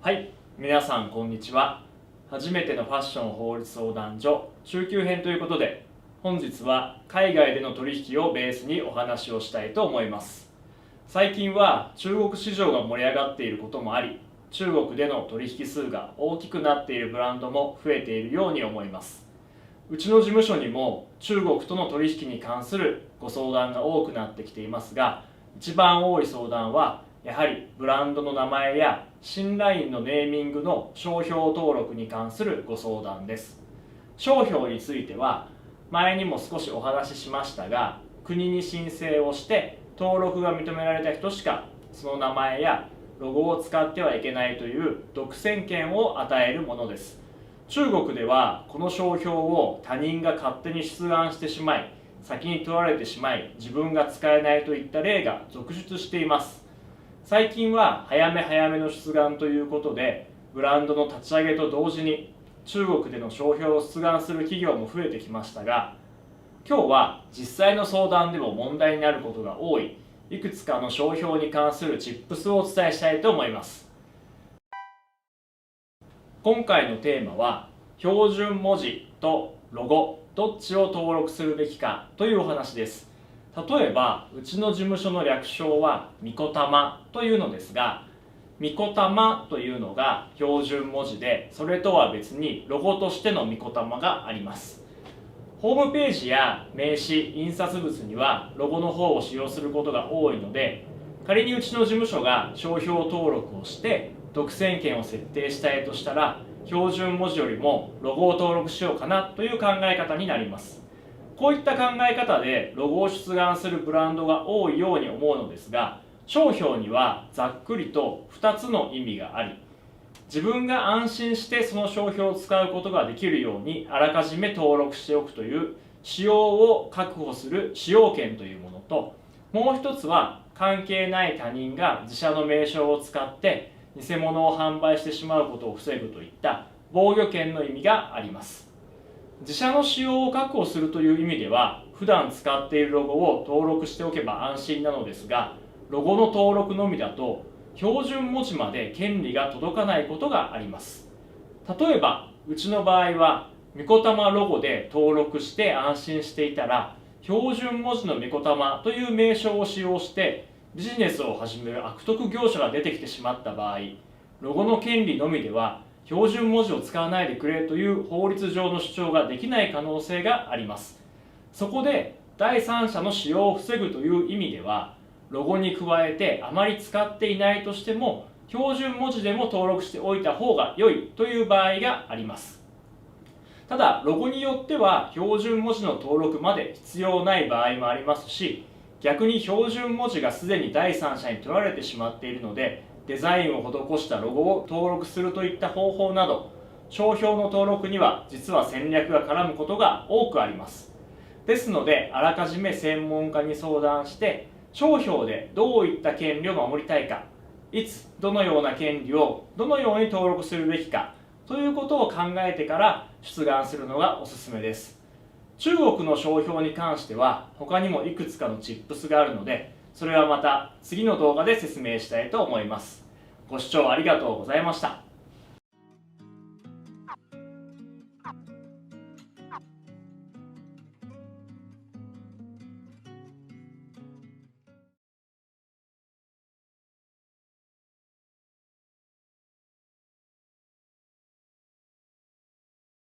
はい、皆さんこんにちは。初めてのファッション法律相談所中級編ということで、本日は海外での取引をベースにお話をしたいと思います。最近は中国市場が盛り上がっていることもあり、中国での取引数が大きくなっているブランドも増えているように思います。うちの事務所にも中国との取引に関するご相談が多くなってきていますが、一番多い相談はやはりブランドの名前や新ラインのネーミングの商標登録に関するご相談です。商標については前にも少しお話ししましたが、国に申請をして登録が認められた人しかその名前やロゴを使ってはいけないという独占権を与えるものです。中国ではこの商標を他人が勝手に出願してしまい、先に取られてしまい自分が使えないといった例が続出しています。最近は早め早めの出願ということで、ブランドの立ち上げと同時に中国での商標を出願する企業も増えてきましたが、今日は実際の相談でも問題になることが多いいくつかの商標に関するチップスをお伝えしたいと思います。今回のテーマは標準文字とロゴどっちを登録するべきかというお話です。例えばうちの事務所の略称はみこたまというのですが、みこたまというのが標準文字で、それとは別にロゴとしてのみこたまがあります。ホームページや名刺、印刷物にはロゴの方を使用することが多いので、仮にうちの事務所が商標登録をして独占権を設定したいとしたら、標準文字よりもロゴを登録しようかなという考え方になります。こういった考え方でロゴを出願するブランドが多いように思うのですが、商標にはざっくりと2つの意味があり、自分が安心してその商標を使うことができるようにあらかじめ登録しておくという使用を確保する使用権というものと、もう一つは関係ない他人が自社の名称を使って偽物を販売してしまうことを防ぐといった防御権の意味があります。自社の使用を確保するという意味では、普段使っているロゴを登録しておけば安心なのですが、ロゴの登録のみだと標準文字まで権利が届かないことがあります。例えばうちの場合はみこたまロゴで登録して安心していたら、標準文字のみこたまという名称を使用してビジネスを始める悪徳業者が出てきてしまった場合、ロゴの権利のみでは標準文字を使わないでくれという法律上の主張ができない可能性があります。そこで第三者の使用を防ぐという意味では、ロゴに加えてあまり使っていないとしても標準文字でも登録しておいた方が良いという場合があります。ただロゴによっては標準文字の登録まで必要ない場合もありますし、逆に標準文字がすでに第三者に取られてしまっているので、デザインを施したロゴを登録するといった方法など、商標の登録には実は戦略が絡むことが多くあります。ですのであらかじめ専門家に相談して、商標でどういった権利を守りたいか、いつどのような権利をどのように登録するべきかということを考えてから出願するのがおすすめです。中国の商標に関しては他にもいくつかのチップスがあるので、それはまた次の動画で説明したいと思います。ご視聴ありがとうございました。